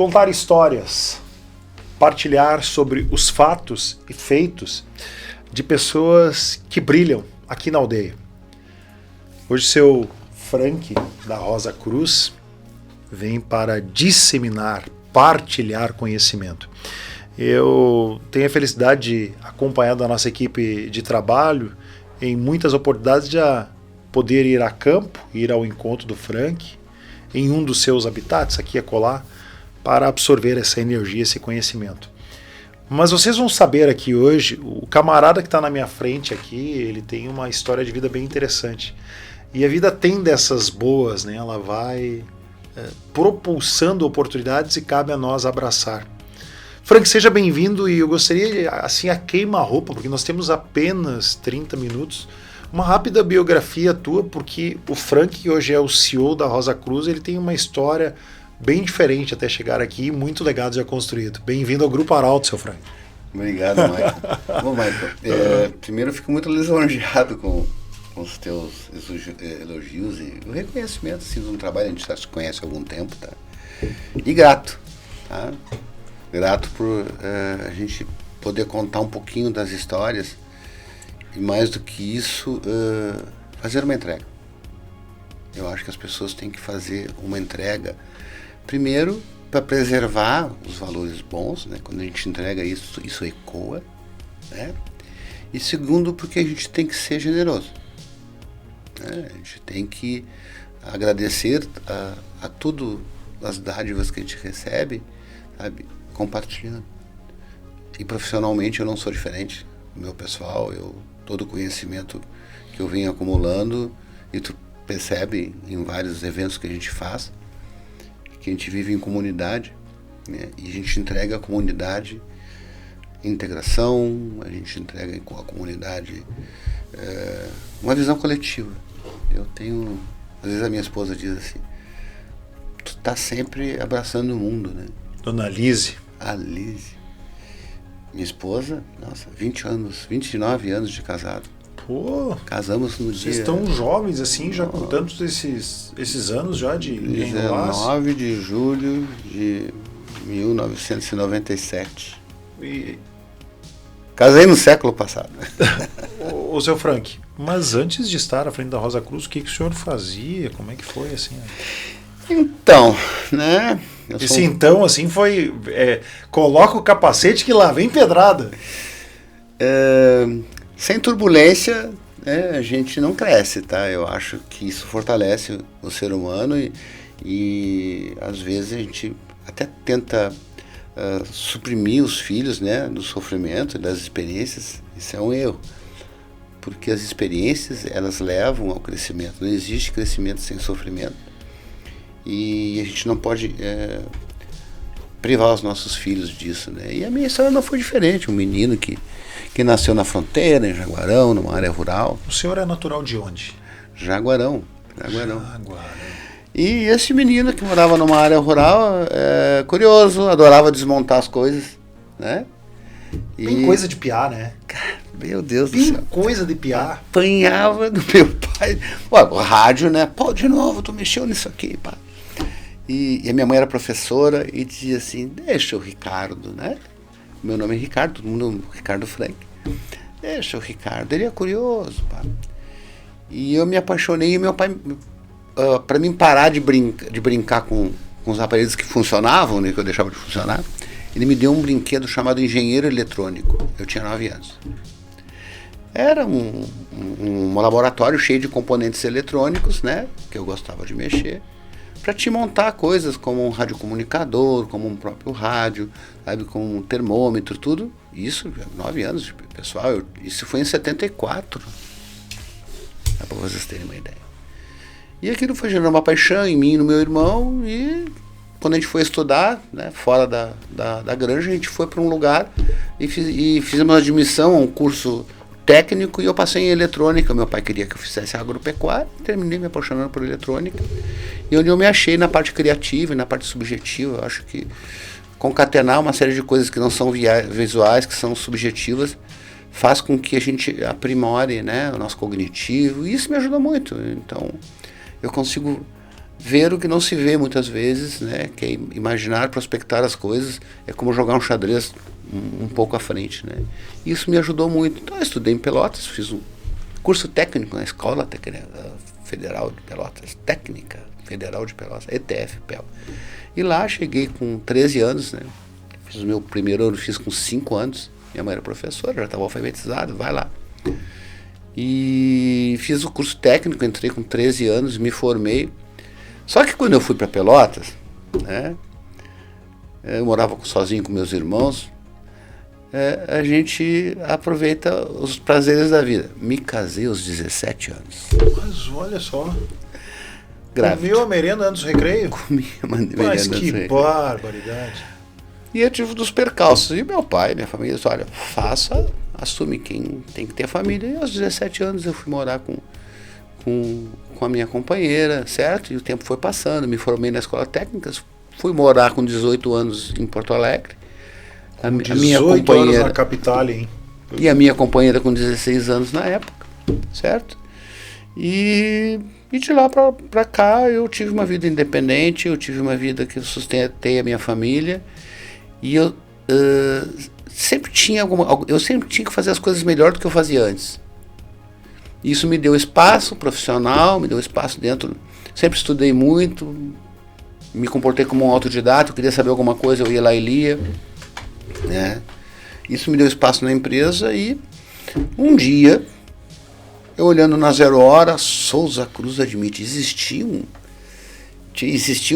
contar histórias, partilhar sobre os fatos e feitos de pessoas que brilham aqui na aldeia. Hoje seu Frank da Rosa Cruz vem para disseminar, partilhar conhecimento. Eu tenho a felicidade de acompanhar da nossa equipe de trabalho em muitas oportunidades de poder ir a campo, ir ao encontro do Frank, em um dos seus habitats, aqui e acolá, para absorver essa energia, esse conhecimento. Mas vocês vão saber aqui hoje, o camarada que está na minha frente aqui, ele tem uma história de vida bem interessante. E a vida tem dessas boas, né? Ela vai propulsando oportunidades e cabe a nós abraçar. Frank, seja bem-vindo e eu gostaria, assim, a queima-roupa, porque nós temos apenas 30 minutos, uma rápida biografia tua, porque o Frank, que hoje é o CEO da Rosa Cruz, ele tem uma história bem diferente até chegar aqui e muito legado já construído. Bem-vindo ao Grupo Arauto, seu Frank. Obrigado, Michael. Bom, Michael, primeiro eu fico muito lisonjeado com os teus elogios e o reconhecimento assim, de um trabalho, a gente já se conhece há algum tempo, tá? E grato, tá? Grato por a gente poder contar um pouquinho das histórias e mais do que isso, fazer uma entrega. Eu acho que as pessoas têm que fazer uma entrega, primeiro, para preservar os valores bons, né? Quando a gente entrega isso, isso ecoa, né? E segundo, porque a gente tem que ser generoso, né? A gente tem que agradecer a tudo as dádivas que a gente recebe, sabe? Compartilhando. E profissionalmente eu não sou diferente. O meu pessoal, todo o conhecimento que eu venho acumulando, e tu percebe em vários eventos que a gente faz, que a gente vive em comunidade, né? E a gente entrega à comunidade integração, a gente entrega à comunidade uma visão coletiva. Eu tenho, às vezes a minha esposa diz assim, tu tá sempre abraçando o mundo, né? Dona Lise. A Lise. Minha esposa, nossa, 29 anos de casado. Pô, casamos no dia... Vocês estão jovens assim, já com tantos esses anos já de 19 de julho de 1997. E... Casei no século passado. Ô, seu Frank, mas antes de estar à frente da Rosa Cruz, o que o senhor fazia? Como é que foi assim? Então, né? Então, assim, foi... coloca o capacete que lá vem pedrada. Sem turbulência, né, a gente não cresce, tá? Eu acho que isso fortalece o ser humano e às vezes a gente até tenta suprimir os filhos, né, do sofrimento, das experiências. Isso é um erro, porque as experiências, elas levam ao crescimento. Não existe crescimento sem sofrimento e a gente não pode privar os nossos filhos disso, né? E a minha história não foi diferente. Um menino que nasceu na fronteira, em Jaguarão, numa área rural. O senhor é natural de onde? Jaguarão. E esse menino que morava numa área rural, curioso, adorava desmontar as coisas, né? Tem coisa de piar, né? Meu Deus do céu. Tem coisa de piar. Apanhava do meu pai. Ué, o rádio, né? Pô, de novo, tu mexeu nisso aqui, pá. E a minha mãe era professora e dizia assim, deixa o Ricardo, né? Meu nome é Ricardo, todo mundo, Ricardo Frank. Deixa o Ricardo, ele é curioso, pá. E eu me apaixonei e meu pai, para mim parar de brincar com os aparelhos que funcionavam, né, que eu deixava de funcionar, ele me deu um brinquedo chamado engenheiro eletrônico. Eu tinha 9 anos. Era um laboratório cheio de componentes eletrônicos, né, que eu gostava de mexer, para te montar coisas como um radiocomunicador, como um próprio rádio, sabe, como um termômetro, tudo. Isso, 9 anos, pessoal, isso foi em 74. Dá para vocês terem uma ideia. E aquilo foi gerando uma paixão em mim e no meu irmão, e quando a gente foi estudar, né, fora da granja, a gente foi para um lugar e fizemos admissão a um curso técnico e eu passei em eletrônica. Meu pai queria que eu fizesse agropecuária, terminei me apaixonando por eletrônica, e onde eu me achei na parte criativa e na parte subjetiva. Eu acho que concatenar uma série de coisas que não são visuais, que são subjetivas, faz com que a gente aprimore, né, o nosso cognitivo, e isso me ajuda muito. Então, eu consigo ver o que não se vê muitas vezes, né? Que é imaginar, prospectar as coisas, é como jogar um xadrez um pouco à frente, né? Isso me ajudou muito. Então eu estudei em Pelotas, fiz um curso técnico na Escola Federal de Pelotas, Técnica Federal de Pelotas, ETF-PEL. E lá cheguei com 13 anos, né? Fiz o meu primeiro ano, fiz com 5 anos. Minha mãe era professora, já estava alfabetizado, vai lá. E fiz o curso técnico, entrei com 13 anos, me formei. Só que quando eu fui para Pelotas, né? Eu morava sozinho com meus irmãos, a gente aproveita os prazeres da vida. Me casei aos 17 anos. Mas olha só. Grávido. Comeu a merenda antes do recreio? Comi a merenda Mas antes do que recreio. barbaridade. E eu tive dos percalços. E meu pai, minha família, disse, olha, assume quem tem que ter família. E aos 17 anos eu fui morar com a minha companheira, certo? E o tempo foi passando, me formei na escola técnica, fui morar com 18 anos em Porto Alegre. A minha companheira anos na capital, hein? E a minha companheira com 16 anos na época, certo? E de lá para cá eu tive uma vida independente, eu tive uma vida que eu sustentei a minha família e eu sempre tinha que fazer as coisas melhor do que eu fazia antes. Isso me deu espaço profissional, me deu espaço dentro. Sempre estudei muito, me comportei como um autodidata, eu queria saber alguma coisa, eu ia lá e lia, né? Isso me deu espaço na empresa e um dia, eu olhando na Zero Hora, Souza Cruz admite, existiam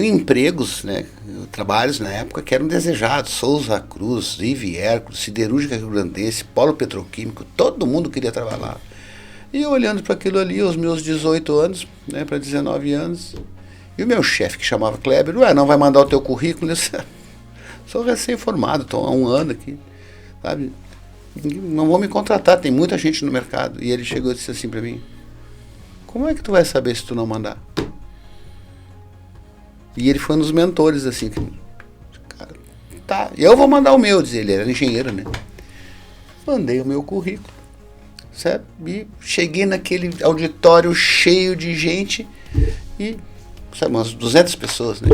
empregos, né, trabalhos na época que eram desejados. Souza Cruz, Rivière, Siderúrgica Rio Grandense, Polo Petroquímico, todo mundo queria trabalhar lá. E eu olhando para aquilo ali, aos meus 18 anos, né, para 19 anos, e o meu chefe, que chamava Kleber, não vai mandar o teu currículo? Eu disse, sou recém-formado, estou há 1 ano aqui, sabe? Não vou me contratar, tem muita gente no mercado. E ele chegou e disse assim para mim, como é que tu vai saber se tu não mandar? E ele foi um dos mentores, assim, cara, tá, eu vou mandar o meu, dizia ele, era engenheiro, né? Mandei o meu currículo, certo? E cheguei naquele auditório cheio de gente e, sabe, umas 200 pessoas, né?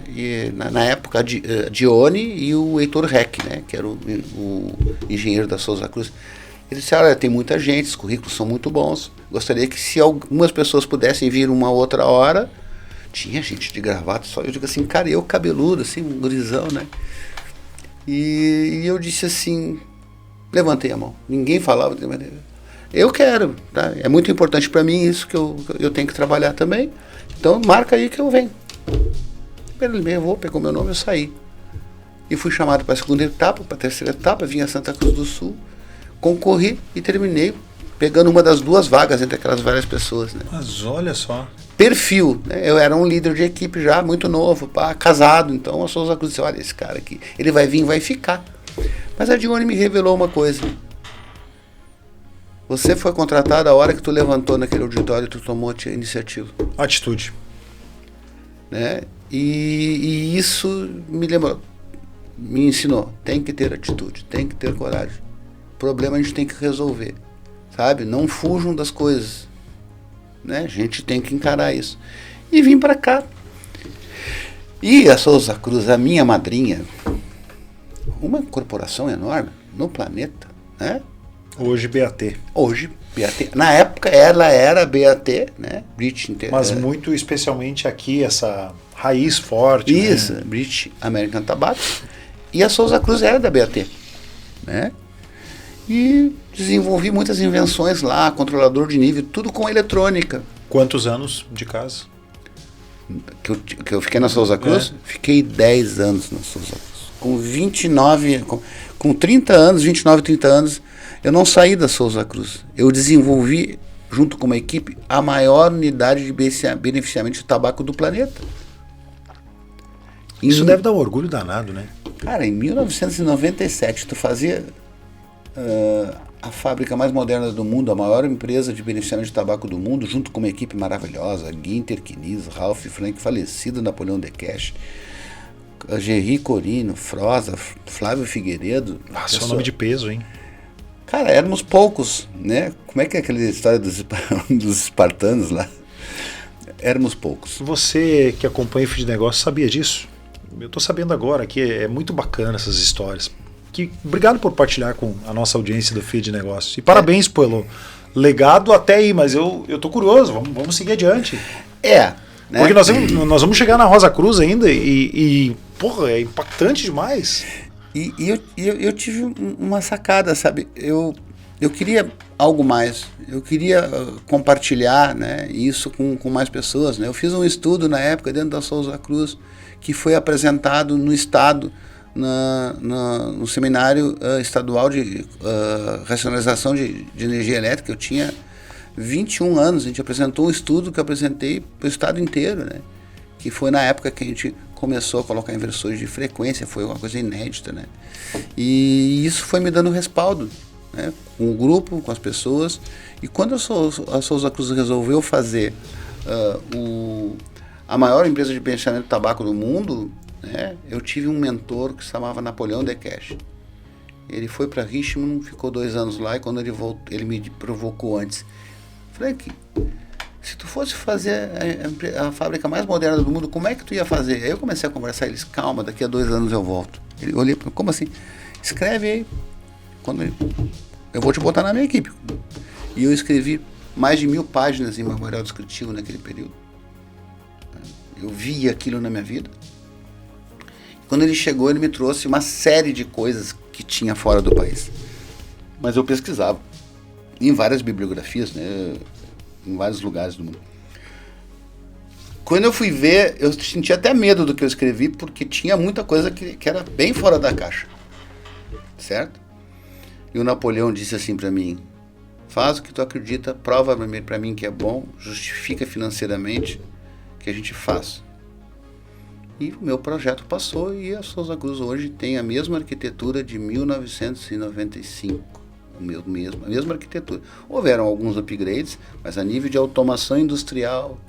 E na época a Dione e o Heitor Reck, né? Que era o engenheiro da Souza Cruz. Ele disse, olha, tem muita gente, os currículos são muito bons, gostaria que se algumas pessoas pudessem vir uma outra hora. Tinha gente de gravata, só eu digo assim, cara, eu cabeludo, assim, um gurizão, né? E eu disse assim, levantei a mão, ninguém falava, eu quero, tá? É muito importante para mim isso que eu tenho que trabalhar também, então marca aí que eu venho. Ele me levou, pegou meu nome, eu saí. E fui chamado para a 2ª etapa, para a 3ª etapa, vim a Santa Cruz do Sul, concorri e terminei pegando uma das 2 vagas entre aquelas várias pessoas, né? Mas olha só. Perfil, né? Eu era um líder de equipe já, muito novo, casado, então a Souza Cruz disse, olha, esse cara aqui, ele vai vir, vai ficar. Mas a Dione me revelou uma coisa. Você foi contratado a hora que tu levantou naquele auditório e tu tomou a iniciativa. Atitude. Né? E isso me ensinou, tem que ter atitude, tem que ter coragem. Problema a gente tem que resolver, sabe? Não fujam das coisas. Né? A gente tem que encarar isso. E vim para cá. E a Souza Cruz, a minha madrinha, uma corporação enorme no planeta, né? Hoje BAT. Hoje BAT. Na época ela era BAT, né? British Mas muito especialmente aqui, essa raiz forte. Isso, né? British American Tobacco. E a Souza Cruz era da BAT, né? E desenvolvi muitas invenções lá, controlador de nível, tudo com eletrônica. Quantos anos de casa? Que eu fiquei na Souza Cruz? Fiquei 10 anos na Souza Cruz. Com 29, com 30 anos, 29, 30 anos, eu não saí da Souza Cruz. Eu desenvolvi, junto com uma equipe, a maior unidade de beneficiamento de tabaco do planeta. Isso deve dar um orgulho danado, né? Cara, em 1997, tu fazia a fábrica mais moderna do mundo, a maior empresa de beneficiamento de tabaco do mundo, junto com uma equipe maravilhosa, Guinter, Quiniz, Ralph Frank, falecido Napoleão Decache, Gerry Corino, Froza, Flávio Figueiredo. Nossa, é um nome de peso, hein? Cara, éramos poucos, né? Como é que é aquela história dos espartanos lá? Éramos poucos. Você que acompanha o Feed de Negócio sabia disso? Eu estou sabendo agora que é muito bacana essas histórias. Obrigado por partilhar com a nossa audiência do Feed de Negócio. E parabéns pelo legado até aí, mas eu tô curioso, vamos seguir adiante. Né? Porque nós vamos chegar na Rosa Cruz ainda e porra, é impactante demais. E eu tive uma sacada, sabe? Eu queria algo mais. Eu queria compartilhar, né, isso com mais pessoas. Né? Eu fiz um estudo na época dentro da Souza Cruz que foi apresentado no Estado, no Seminário Estadual de Racionalização de Energia Elétrica. Eu tinha 21 anos, a gente apresentou um estudo que eu apresentei para o Estado inteiro, né? Que foi na época que a gente começou a colocar inversores de frequência, foi uma coisa inédita, né? E isso foi me dando respaldo, né? Com o grupo, com as pessoas. E quando a Souza Cruz resolveu fazer a maior empresa de beneficiamento de tabaco do mundo, né? Eu tive um mentor que se chamava Napoleão Decache. Ele foi para Richmond, ficou 2 anos lá, e quando ele voltou, ele me provocou antes. Frank, se tu fosse fazer a fábrica mais moderna do mundo, como é que tu ia fazer? Aí eu comecei a conversar, eles, calma, daqui a 2 anos eu volto. Ele olhei, como assim? Escreve aí, eu vou te botar na minha equipe. E eu escrevi mais de 1000 páginas em memorial descritivo naquele período. Eu vi aquilo na minha vida. Quando ele chegou, ele me trouxe uma série de coisas que tinha fora do país. Mas eu pesquisava em várias bibliografias, né, em vários lugares do mundo. Quando eu fui ver, eu senti até medo do que eu escrevi, porque tinha muita coisa que era bem fora da caixa, certo? E o Napoleão disse assim para mim: faz o que tu acredita, prova para mim que é bom, justifica financeiramente, que a gente faz. E o meu projeto passou, e a Souza Cruz hoje tem a mesma arquitetura de 1995. A mesma arquitetura. Houveram alguns upgrades, mas a nível de automação industrial,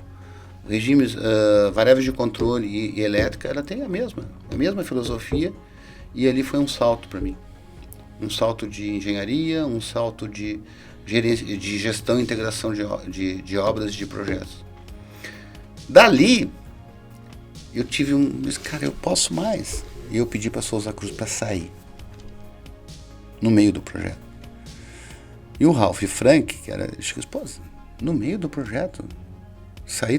regimes, variáveis de controle e elétrica, ela tem a mesma filosofia, e ali foi um salto para mim. Um salto de engenharia, um salto de gestão e integração de obras e de projetos. Dali, eu tive cara, eu posso mais. E eu pedi para a Souza Cruz para sair no meio do projeto. E o Ralph Frank, que era a esposa, no meio do projeto,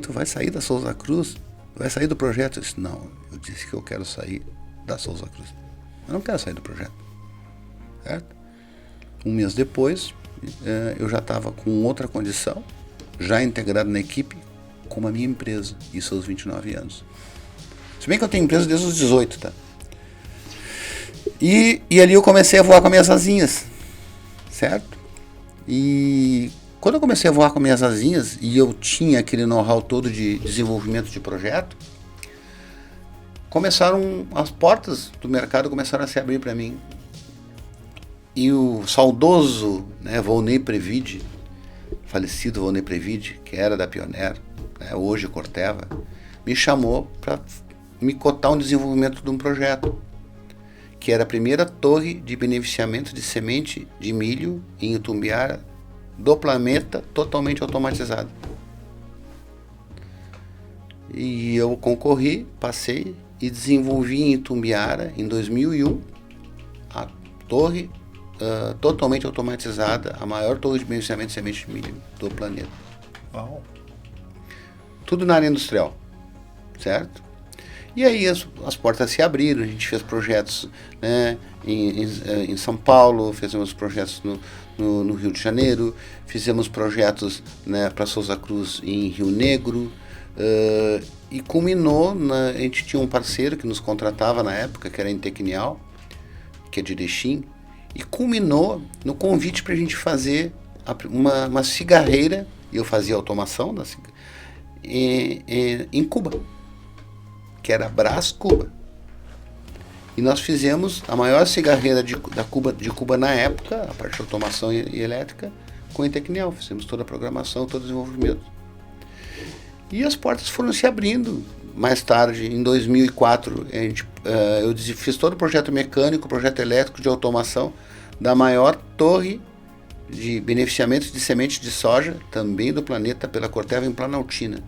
tu vai sair da Souza Cruz? Vai sair do projeto? Eu disse, não, eu disse que eu quero sair da Souza Cruz. Eu não quero sair do projeto. Certo? 1 mês depois, eu já estava com outra condição, já integrado na equipe, com a minha empresa, isso aos 29 anos. Se bem que eu tenho empresa desde os 18, tá? E ali eu comecei a voar com as minhas asinhas, certo? E quando eu comecei a voar com as minhas asinhas, e eu tinha aquele know-how todo de desenvolvimento de projeto, as portas do mercado começaram a se abrir para mim. E o saudoso, né, Volney Previde, falecido Volney Previde, que era da Pioneer, né, hoje Corteva, me chamou para me cotar um desenvolvimento de um projeto, que era a primeira torre de beneficiamento de semente de milho em Itumbiara do planeta, totalmente automatizada. E eu concorri, passei e desenvolvi em Itumbiara, em 2001, a torre totalmente automatizada, a maior torre de beneficiamento de semente de milho do planeta. Uau. Tudo na área industrial, certo? E aí as portas se abriram, a gente fez projetos, né, em São Paulo, fizemos projetos no Rio de Janeiro, fizemos projetos, né, para Souza Cruz em Rio Negro, e culminou, a gente tinha um parceiro que nos contratava na época, que era a Intecnial, que é de Erechim, e culminou no convite para a gente fazer uma cigarreira, e eu fazia automação em Cuba, que era Brás Cuba. E nós fizemos a maior cigarreira de Cuba na época, a parte de automação e elétrica, com a Intecnial. Fizemos toda a programação, todo o desenvolvimento. E as portas foram se abrindo. Mais tarde, em 2004, eu fiz todo o projeto mecânico, projeto elétrico de automação da maior torre de beneficiamento de semente de soja, também do planeta, pela Corteva em Planaltina.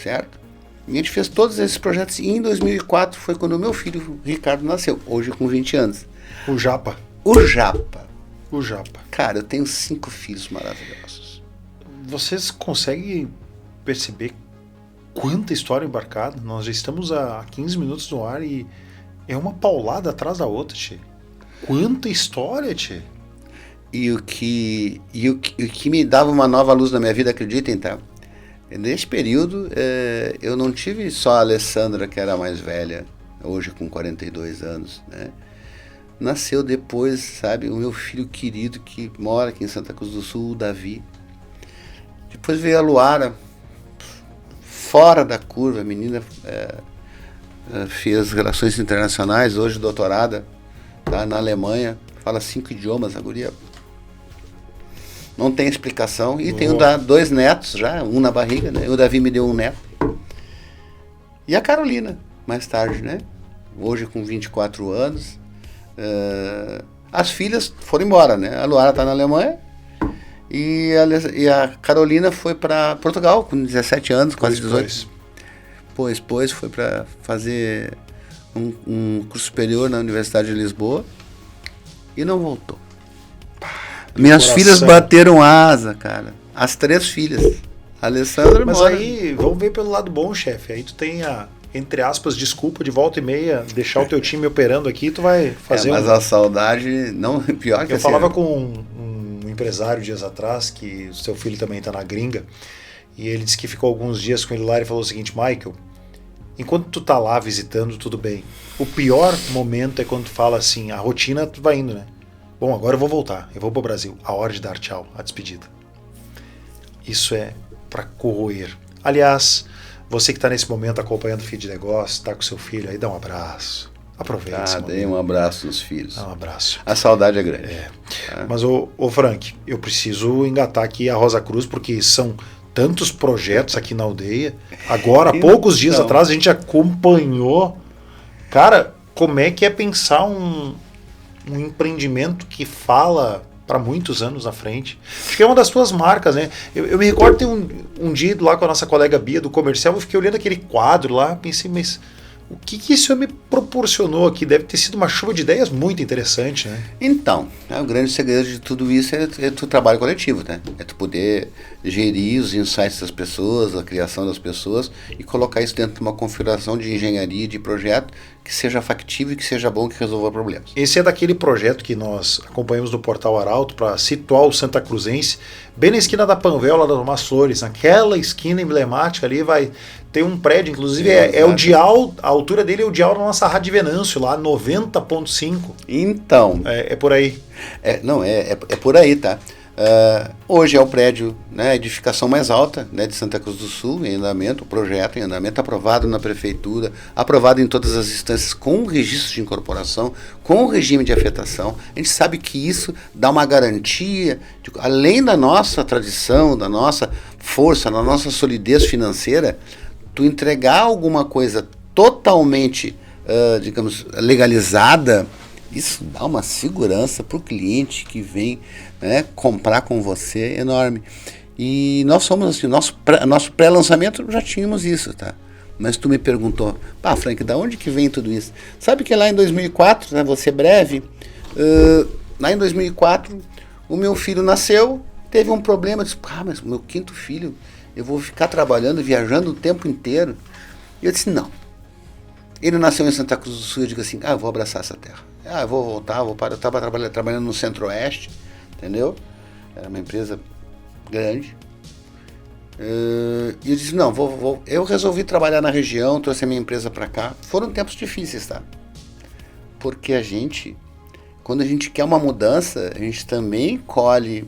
certo? E a gente fez todos esses projetos e em 2004 foi quando o meu filho, Ricardo, nasceu, hoje com 20 anos. O Japa. O Japa. O Japa. Cara, eu tenho 5 filhos maravilhosos. Vocês conseguem perceber quanta história embarcada? Nós já estamos há 15 minutos no ar e é uma paulada atrás da outra, tchê. Quanta história, tchê. E o que me dava uma nova luz na minha vida, acreditem, tá? Nesse período, eu não tive só a Alessandra, que era a mais velha, hoje com 42 anos, né? Nasceu depois, sabe, o meu filho querido que mora aqui em Santa Cruz do Sul, o Davi. Depois veio a Luara, fora da curva, a menina fez relações internacionais, hoje doutorada, tá, na Alemanha, fala 5 idiomas, a guria. Não tem explicação. E tenho 2 netos já, um na barriga, né? O Davi me deu um neto. E a Carolina, mais tarde, né? Hoje com 24 anos. As filhas foram embora, né? A Luara está na Alemanha e a Carolina foi para Portugal com 17 anos, quase 18. Depois foi para fazer um curso superior na Universidade de Lisboa e não voltou. Minhas filhas bateram asa, cara. As 3 filhas. A Alessandra Mas mora... aí, vamos ver pelo lado bom, chefe. Aí tu tem a, entre aspas, desculpa de volta e meia, deixar o teu time operando aqui, tu vai fazer mas a saudade, não, pior que Eu assim, falava com um empresário dias atrás, que o seu filho também está na gringa, e ele disse que ficou alguns dias com ele lá e falou o seguinte: Michael, enquanto tu tá lá visitando, tudo bem. O pior momento é quando tu fala assim, a rotina tu vai indo, né? Bom, agora eu vou voltar, eu vou pro Brasil. A hora de dar tchau, a despedida. Isso é para corroer. Aliás, você que está nesse momento acompanhando o Feed de Negócio, está com seu filho aí, dá um abraço. Aproveita esse momento. Dê um abraço nos filhos. Dá um abraço. A saudade é grande. Mas, ô Frank, eu preciso engatar aqui a Rosa Cruz, porque são tantos projetos aqui na aldeia. Agora, há poucos dias atrás, a gente acompanhou. Cara, como é que é pensar um empreendimento que fala para muitos anos na frente? Acho que é uma das tuas marcas, né? Eu me recordo de ter um dia lá com a nossa colega Bia do comercial, eu fiquei olhando aquele quadro lá, pensei, mas o que isso me proporcionou aqui? Deve ter sido uma chuva de ideias muito interessante, né? Então, o grande segredo de tudo isso é tu trabalho coletivo, né? É tu poder gerir os insights das pessoas, a criação das pessoas e colocar isso dentro de uma configuração de engenharia, de projeto que seja factível e que seja bom, que resolva problemas. Esse é daquele projeto que nós acompanhamos no Portal Arauto para situar o Santa Cruzense bem na esquina da Panvel, lá da Tomás Flores, naquela esquina emblemática ali vai ter um prédio, inclusive é o dial, a altura dele é o dial da nossa Rádio Venâncio lá, 90.5. Então... É por aí. É por aí, tá? Hoje é o prédio, né, a edificação mais alta, né, de Santa Cruz do Sul, em andamento, o projeto em andamento, aprovado na prefeitura, aprovado em todas as instâncias, com o registro de incorporação, com o regime de afetação. A gente sabe que isso dá uma garantia, além da nossa tradição, da nossa força, da nossa solidez financeira, tu entregar alguma coisa totalmente, digamos, legalizada, isso dá uma segurança para o cliente que vem, né, comprar com você enorme. E nós somos assim, nosso pré-lançamento já tínhamos isso, tá? Mas tu me perguntou, Frank, da onde que vem tudo isso? Sabe que lá em 2004, né, vou ser breve, lá em 2004 o meu filho nasceu, teve um problema, eu disse, mas o meu 5º filho, eu vou ficar trabalhando, viajando o tempo inteiro. E eu disse, não. Ele nasceu em Santa Cruz do Sul, eu digo assim, eu vou abraçar essa terra. Eu vou voltar, eu estava trabalhando no Centro-Oeste, entendeu? Era uma empresa grande. E eu disse, não, eu resolvi trabalhar na região, trouxe a minha empresa para cá. Foram tempos difíceis, tá? Porque quando a gente quer uma mudança, a gente também colhe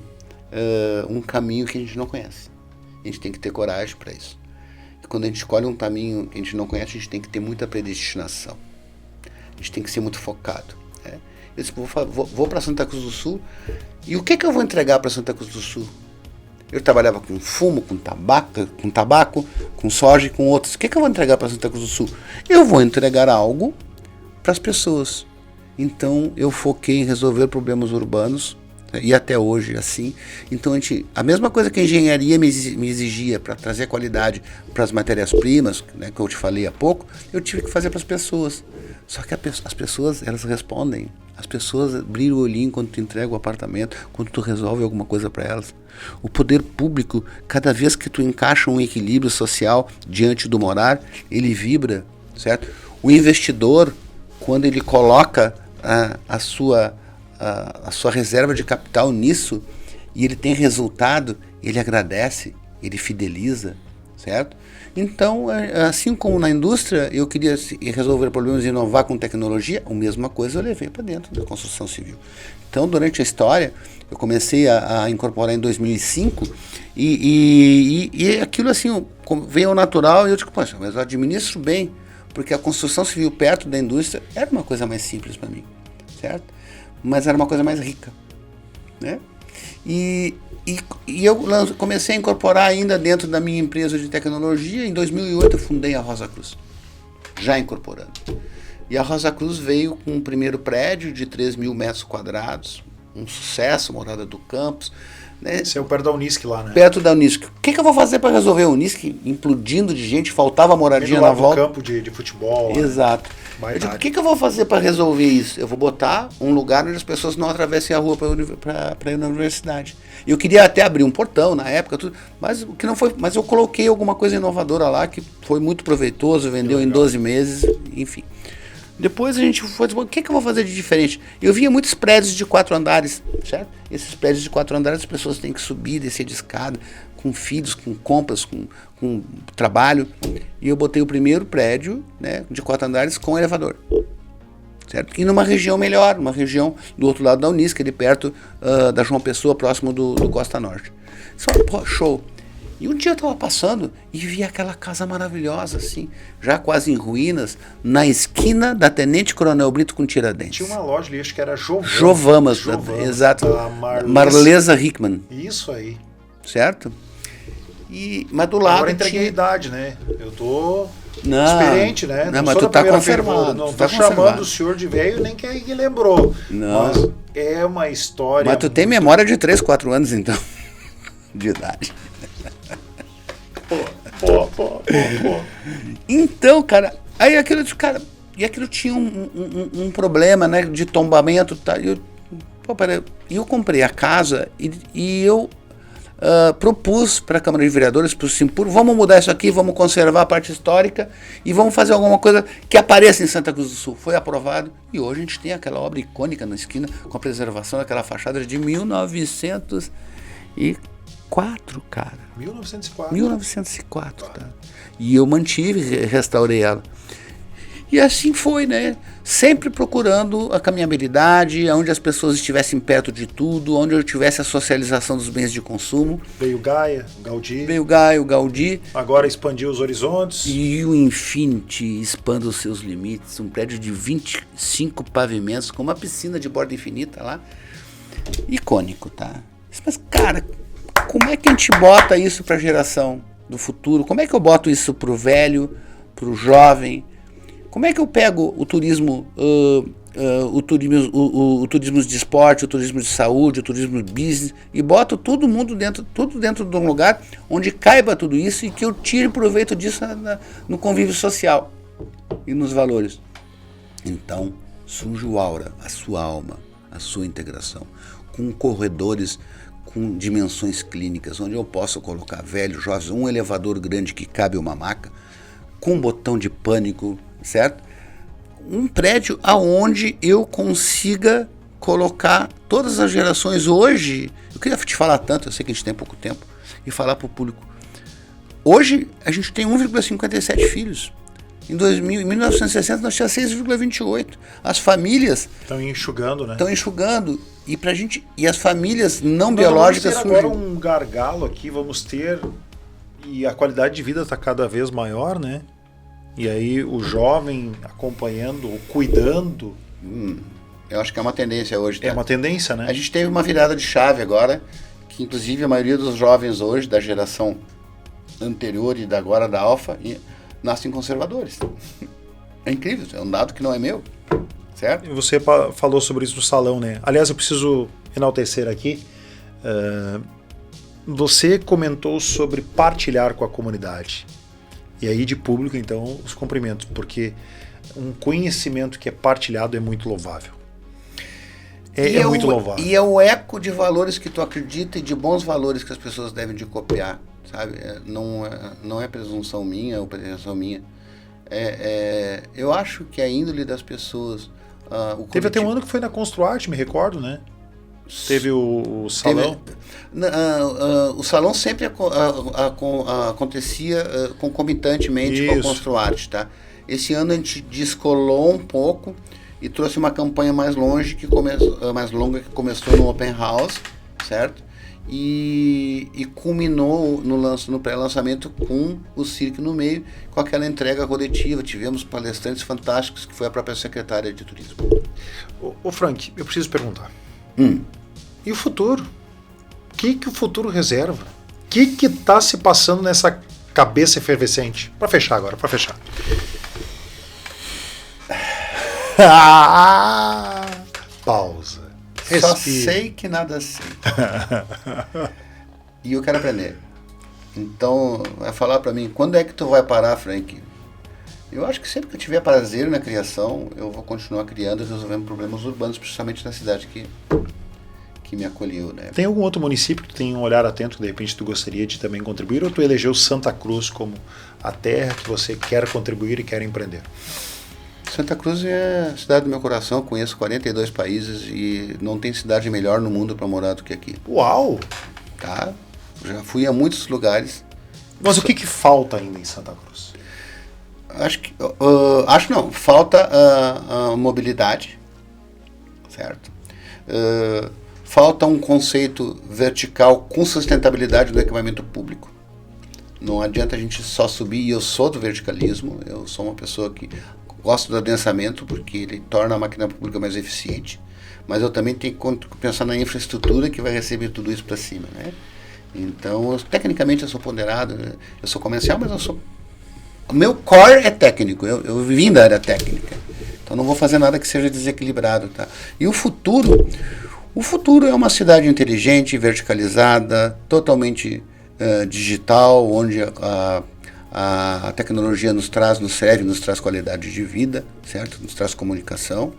um caminho que a gente não conhece. A gente tem que ter coragem para isso. E quando a gente escolhe um caminho que a gente não conhece, a gente tem que ter muita predestinação. A gente tem que ser muito focado. Né? Eu disse, vou para Santa Cruz do Sul. E o que eu vou entregar para Santa Cruz do Sul? Eu trabalhava com fumo, com tabaco, com soja e com outros. O que eu vou entregar para Santa Cruz do Sul? Eu vou entregar algo para as pessoas. Então eu foquei em resolver problemas urbanos e até hoje assim. Então a mesma coisa que a engenharia me exigia para trazer qualidade para as matérias-primas, né, que eu te falei há pouco, eu tive que fazer para as pessoas. Só que as pessoas, elas respondem. As pessoas brilham o olhinho quando tu entrega o apartamento, quando tu resolve alguma coisa para elas. O poder público, cada vez que tu encaixa um equilíbrio social diante do morar, ele vibra, certo? O investidor, quando ele coloca a sua reserva de capital nisso e ele tem resultado, ele agradece, ele fideliza, certo? Então, assim como na indústria, eu queria resolver problemas e inovar com tecnologia, a mesma coisa eu levei para dentro da construção civil. Então, durante a história, eu comecei a incorporar em 2005 e aquilo assim veio ao natural e eu digo, poxa, mas eu administro bem, porque a construção civil perto da indústria era uma coisa mais simples para mim, certo? Mas era uma coisa mais rica, né? E eu comecei a incorporar ainda dentro da minha empresa de tecnologia. Em 2008 eu fundei a Rosa Cruz, já incorporando. E a Rosa Cruz veio com um primeiro prédio de 3.000 metros quadrados, um sucesso, morada do campus. Né? Você é perto da Unisc lá, né? Perto da Unisc. O que eu vou fazer para resolver a Unisc? Implodindo de gente, faltava moradia na volta. Campo de futebol. Exato. Eu digo, o que eu vou fazer para resolver isso? Eu vou botar um lugar onde as pessoas não atravessem a rua para ir na universidade. Eu queria até abrir um portão na época, tudo, mas o que não foi, mas eu coloquei alguma coisa inovadora lá que foi muito proveitoso, vendeu em 12 meses, enfim. Depois a gente foi dizer, o que eu vou fazer de diferente? Eu via muitos prédios de 4 andares, certo? Esses prédios de 4 andares as pessoas têm que subir, descer de escada, com filhos, com compras, com trabalho. E eu botei o primeiro prédio, né, de 4 andares com elevador, certo? E numa região melhor, uma região do outro lado da Unisc, ali perto da João Pessoa, próximo do Costa Norte. Só, pô, show. E um dia eu estava passando e vi aquela casa maravilhosa, assim, já quase em ruínas, na esquina da Tenente Coronel Brito com Tiradentes. Tinha uma loja ali, acho que era Jovamas, exato. Marlesa Hickman. Isso aí. Certo? Mas do lado. Agora entreguei a idade, né? Eu tô experiente, né? Não, mas tu tá confirmado. Não tô chamando o senhor de velho, nem que lembrou. Não. Mas é uma história. Mas tu tem memória de 3, 4 anos, então. De idade. Pô. Então, cara, aí aquilo tinha um problema, né, de tombamento, tá? Eu comprei a casa e eu propus para a Câmara de Vereadores, para o Simpur, vamos mudar isso aqui, vamos conservar a parte histórica e vamos fazer alguma coisa que apareça em Santa Cruz do Sul. Foi aprovado e hoje a gente tem aquela obra icônica na esquina com a preservação daquela fachada de 1904, cara. 1904, tá? E eu mantive, restaurei ela. E assim foi, né? Sempre procurando a caminhabilidade, onde as pessoas estivessem perto de tudo, onde eu tivesse a socialização dos bens de consumo. Veio Gaia, Gaudí. O Gaudí. Agora expandiu os horizontes. E o Infinity expande os seus limites. Um prédio de 25 pavimentos, com uma piscina de borda infinita lá. Icônico, tá? Mas, cara, como é que a gente bota isso para a geração do futuro? Como é que eu boto isso para o velho, para o jovem? Como é que eu pego o turismo, o turismo de esporte, o turismo de saúde, o turismo de business e boto todo mundo tudo dentro de um lugar onde caiba tudo isso e que eu tire proveito disso no convívio social e nos valores? Então surge o Aura, a sua alma, a sua integração, com corredores com dimensões clínicas, onde eu posso colocar velhos, jovens, um elevador grande que cabe uma maca, com um botão de pânico, certo? Um prédio aonde eu consiga colocar todas as gerações hoje. Eu queria te falar tanto, eu sei que a gente tem pouco tempo, e falar para o público. Hoje a gente tem 1,57 filhos. Em 1960 nós tínhamos 6,28. As famílias estão enxugando, né? Estão enxugando. E pra gente, e as famílias não biológicas surgem. Agora um gargalo aqui, vamos ter, e a qualidade de vida está cada vez maior, né? E aí o jovem acompanhando, ou cuidando. Eu acho que é uma tendência hoje. Tá? É uma tendência, né? A gente teve uma virada de chave agora, que inclusive a maioria dos jovens hoje, da geração anterior e agora da Alfa, nascem conservadores. É incrível, é um dado que não é meu. certo? E você falou sobre isso no salão, né? Aliás, eu preciso enaltecer aqui. Você comentou sobre partilhar com a comunidade. E aí, de público, então, os cumprimentos, porque um conhecimento que é partilhado é muito louvável. É muito louvável. E é o eco de valores que tu acredita e de bons valores que as pessoas devem de copiar, sabe? Não é presunção minha ou pretensão minha. Eu acho que a índole das pessoas... Teve até um ano que foi na Construarte, me recordo, né? Teve o salão. O salão sempre acontecia concomitantemente com a Construarte, tá? Esse ano a gente descolou um pouco e trouxe uma campanha mais longa que começou no Open House, certo? E culminou no pré-lançamento com o Cirque no meio, com aquela entrega coletiva. Tivemos palestrantes fantásticos, que foi a própria secretária de Turismo. Ô Frank, eu preciso perguntar. E o futuro? O que o futuro reserva? O que está se passando nessa cabeça efervescente? Para fechar agora, para fechar. Pausa. Respira. Só sei que nada sei. E eu quero aprender. Então, vai falar para mim, quando é que tu vai parar, Frank? Eu acho que sempre que eu tiver prazer na criação, eu vou continuar criando e resolvendo problemas urbanos, principalmente na cidade que me acolheu, né? Tem algum outro município que tu tem um olhar atento que de repente tu gostaria de também contribuir, ou tu elegeu Santa Cruz como a terra que você quer contribuir e quer empreender? Santa Cruz é a cidade do meu coração, eu conheço 42 países e não tem cidade melhor no mundo para morar do que aqui. Uau! Tá? Já fui a muitos lugares. Mas o que falta ainda em Santa Cruz? Acho não, falta a mobilidade, certo? Falta um conceito vertical com sustentabilidade do equipamento público. Não adianta a gente só subir, e eu sou do verticalismo, eu sou uma pessoa que gosto do adensamento, porque ele torna a máquina pública mais eficiente, mas eu também tenho que pensar na infraestrutura que vai receber tudo isso para cima, né? Então, tecnicamente eu sou ponderado, eu sou comercial, mas o meu core é técnico, eu vim da área técnica, então não vou fazer nada que seja desequilibrado, tá? E o futuro é uma cidade inteligente, verticalizada, totalmente digital, onde a tecnologia nos serve, nos traz qualidade de vida, certo? Nos traz comunicação.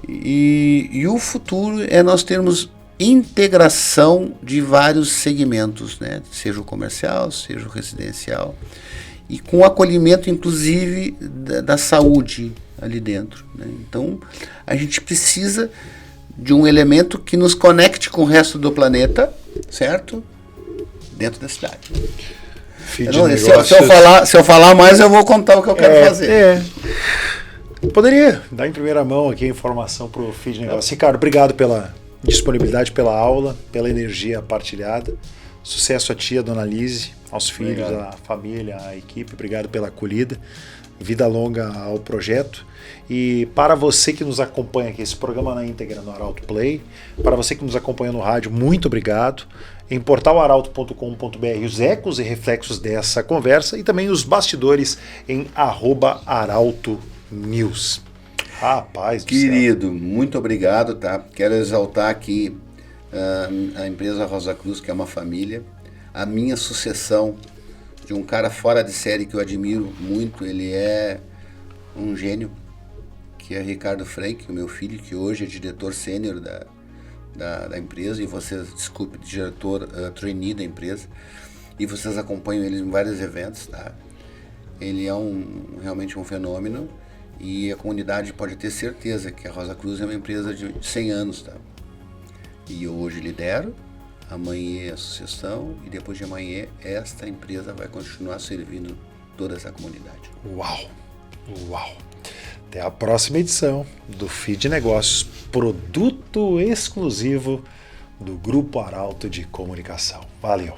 E o futuro é nós termos integração de vários segmentos, né? Seja o comercial, seja o residencial, e com acolhimento, inclusive, da saúde ali dentro, né? Então, a gente precisa de um elemento que nos conecte com o resto do planeta, certo? Dentro da cidade. Se eu falar mais, eu vou contar o que eu quero fazer. Poderia dar em primeira mão aqui a informação para o Feed Negócio. Ricardo, obrigado pela disponibilidade, pela aula, pela energia partilhada. Sucesso a tia, Dona Lise, aos filhos, à família, à equipe. Obrigado pela acolhida. Vida longa ao projeto. E para você que nos acompanha aqui, esse programa na íntegra no Arauto Play, para você que nos acompanha no rádio, muito obrigado. Em portalarauto.com.br, os ecos e reflexos dessa conversa e também os bastidores em @arautonews. Rapaz do querido, muito obrigado, tá? Quero exaltar aqui a empresa Rosa Cruz, que é uma família, a minha sucessão de um cara fora de série que eu admiro muito, ele é um gênio, que é Ricardo Frank, o meu filho, que hoje é diretor sênior da empresa, e vocês, desculpe, diretor trainee da empresa, e vocês acompanham ele em vários eventos, tá? Ele é realmente um fenômeno, e a comunidade pode ter certeza que a Rosa Cruz é uma empresa de 100 anos, tá? E eu hoje lidero, amanhã é a sucessão, e depois de amanhã esta empresa vai continuar servindo toda essa comunidade. Uau! Uau! Até a próxima edição do Feed Negócios, produto exclusivo do Grupo Arauto de Comunicação. Valeu!